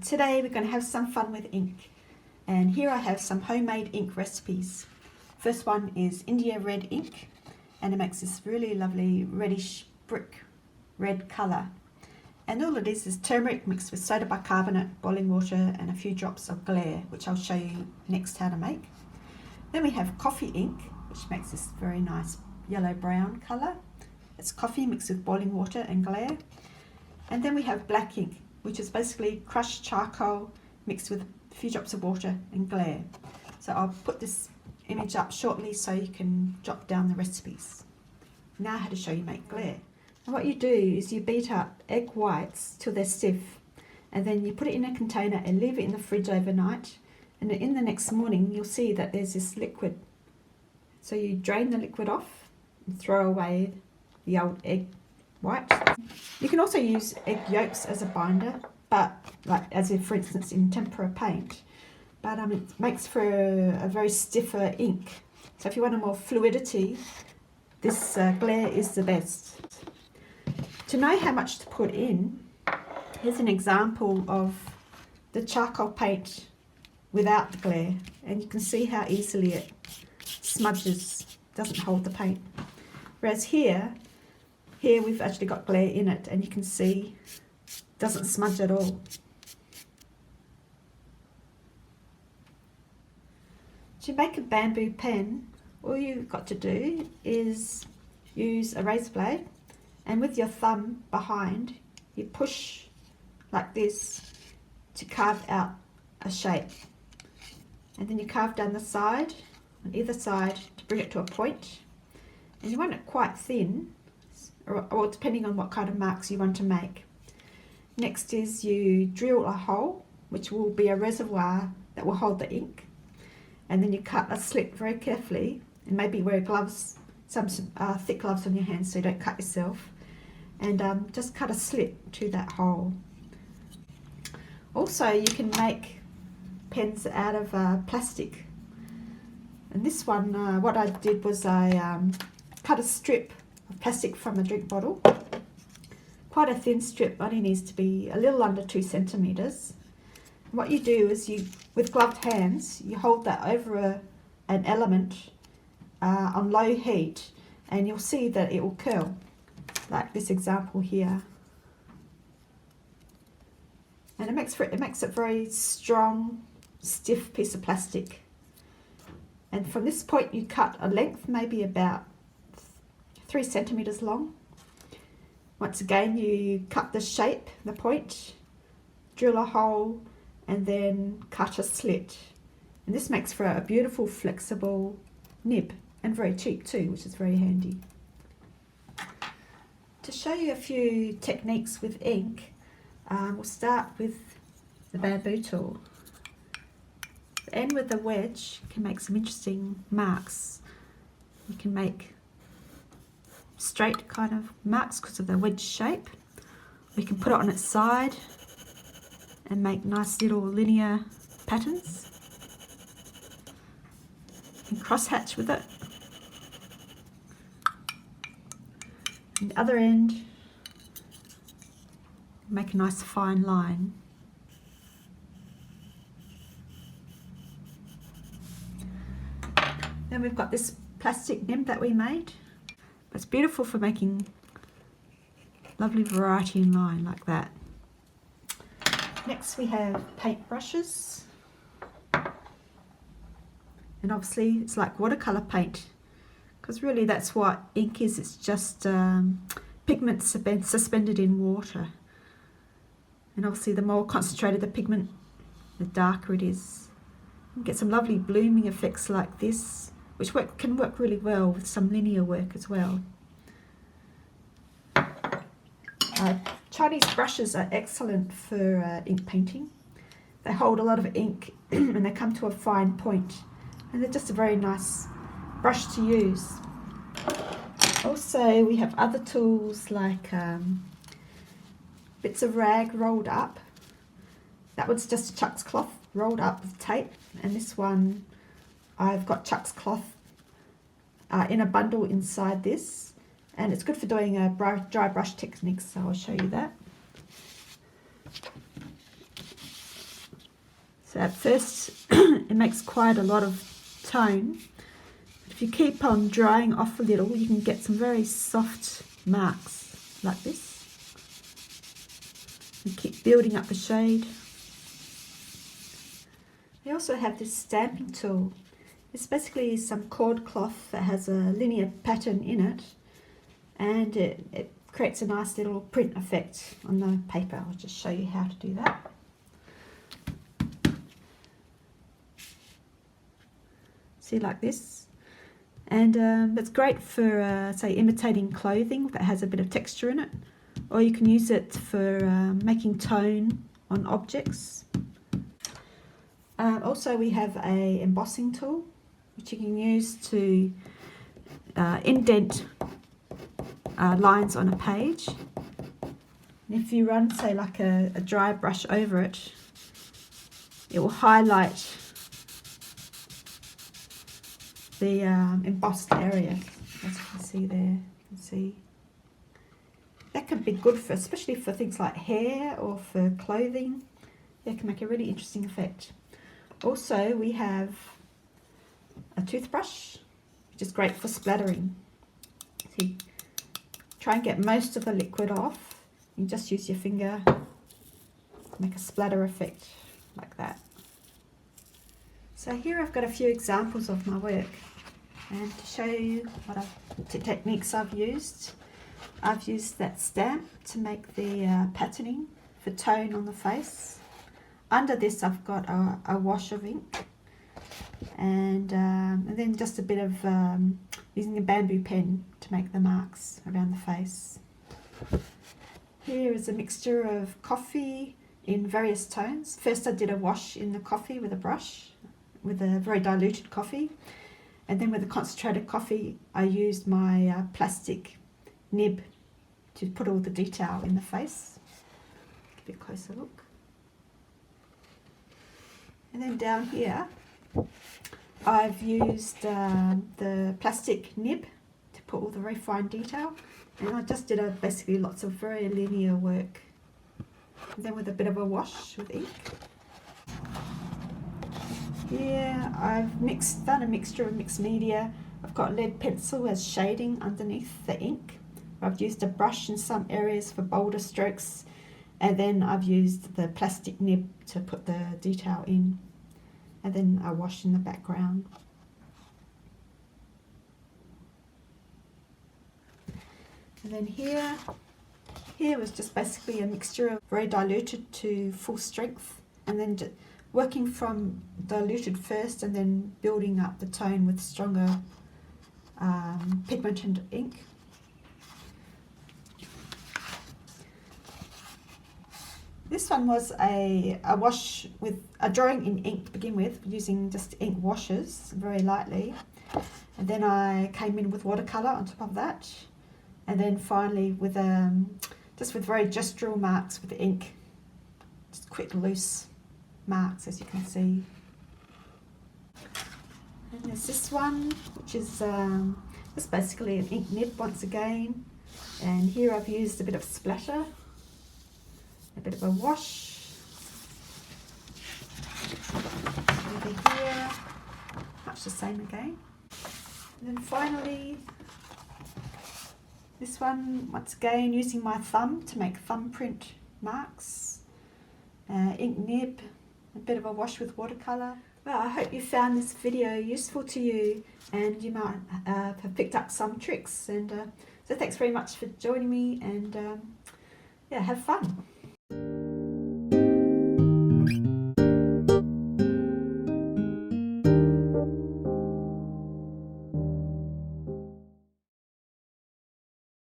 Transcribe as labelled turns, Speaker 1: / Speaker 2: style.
Speaker 1: Today we're going to have some fun with ink, and here I have some homemade ink recipes. First one is India red ink, and it makes this really lovely reddish brick red colour. And all it is turmeric mixed with soda bicarbonate, boiling water and a few drops of Glare, which I'll show you next how to make. Then we have coffee ink, which makes this very nice yellow brown colour. It's coffee mixed with boiling water and Glare. And then we have black ink, which is basically crushed charcoal mixed with a few drops of water and Glare. So I'll put this image up shortly so you can jot down the recipes. Now how to show you make Glare. And what you do is you beat up egg whites till they're stiff, and then you put it in a container and leave it in the fridge overnight, and in the next morning you'll see that there's this liquid. So you drain the liquid off and throw away the old egg white. You can also use egg yolks as a binder, but like as if for instance in tempera paint, but it makes for a very stiffer ink. So if you want a more fluidity, this Glare is the best. To know how much to put in, here's an example of the charcoal paint without the Glare, and you can see how easily it smudges, doesn't hold the paint. Whereas here we've actually got Glare in it, and you can see it doesn't smudge at all. To make a bamboo pen, all you've got to do is use a razor blade, and with your thumb behind you push like this to carve out a shape, and then you carve down the side on either side to bring it to a point, and you want it quite thin, or depending on what kind of marks you want to make. Next is you drill a hole, which will be a reservoir that will hold the ink, and then you cut a slit very carefully, and maybe wear gloves, some thick gloves on your hands so you don't cut yourself, and just cut a slit to that hole. Also you can make pens out of plastic, and this one what I did was I cut a strip of plastic from a drink bottle, quite a thin strip, only needs to be a little under 2 centimeters. What you do is you, with gloved hands, you hold that over an element on low heat, and you'll see that it will curl, like this example here. And it makes it very strong, stiff piece of plastic. And from this point you cut a length maybe about 3 centimeters long. Once again you cut the shape, the point, drill a hole, and then cut a slit. And this makes for a beautiful flexible nib, and very cheap too, which is very handy. To show you a few techniques with ink, we'll start with the bamboo tool. The end with the wedge can make some interesting marks. You can make straight kind of marks because of the wedge shape. We can put it on its side and make nice little linear patterns. You can cross hatch with it. And the other end, make a nice fine line. Then we've got this plastic nib that we made. It's beautiful for making lovely variety in line like that. Next we have paint brushes, and obviously it's like watercolor paint, because really that's what ink is. It's just pigment suspended in water, and obviously the more concentrated the pigment, the darker it is. You can get some lovely blooming effects like this, which can work really well with some linear work as well. Chinese brushes are excellent for ink painting. They hold a lot of ink and they come to a fine point, and they're just a very nice brush to use. Also we have other tools like bits of rag rolled up. That one's just Chuck's cloth rolled up with tape, and this one I've got Chuck's cloth in a bundle inside this, and it's good for doing a dry brush technique, so I'll show you that. So at first it makes quite a lot of tone. If you keep on drying off a little, you can get some very soft marks like this. And keep building up the shade. We also have this stamping tool. It's basically some cord cloth that has a linear pattern in it, and it creates a nice little print effect on the paper. I'll just show you how to do that. See, like this. And it's great for, say, imitating clothing that has a bit of texture in it, or you can use it for making tone on objects. Also, we have a embossing tool, which you can use to indent lines on a page. And if you run, say, like a dry brush over it, it will highlight the embossed area, as you can see there. You can see that can be good for, especially for things like hair or for clothing. It can make a really interesting effect. Also, we have a toothbrush, which is great for splattering. See, try and get most of the liquid off. You just use your finger, make a splatter effect like that. So here I've got a few examples of my work, and to show you what techniques I've used that stamp to make the patterning for tone on the face. Under this I've got a wash of ink, and then just a bit of using a bamboo pen to make the marks around the face. Here is a mixture of coffee in various tones. First I did a wash in the coffee with a brush, with a very diluted coffee, and then with the concentrated coffee I used my plastic nib to put all the detail in the face. Give it a closer look. And then down here I've used the plastic nib to put all the very fine detail, and I just did basically lots of very linear work. And then with a bit of a wash with ink. Here I've done a mixture of mixed media. I've got lead pencil as shading underneath the ink. I've used a brush in some areas for bolder strokes, and then I've used the plastic nib to put the detail in, and then a wash in the background. And then here was just basically a mixture of very diluted to full strength, and then working from diluted first and then building up the tone with stronger pigmented ink. This one was a wash with a drawing in ink to begin with, using just ink washes very lightly, and then I came in with watercolour on top of that, and then finally with just with very gestural marks with the ink, just quick loose marks, as you can see. And there's this one, which is just basically an ink nib once again, and here I've used a bit of splatter, a bit of a wash over here, much the same again. And then finally this one, once again using my thumb to make thumbprint marks, ink nib, a bit of a wash with watercolour. Well, I hope you found this video useful to you, and you might have picked up some tricks, and so thanks very much for joining me, and yeah, have fun.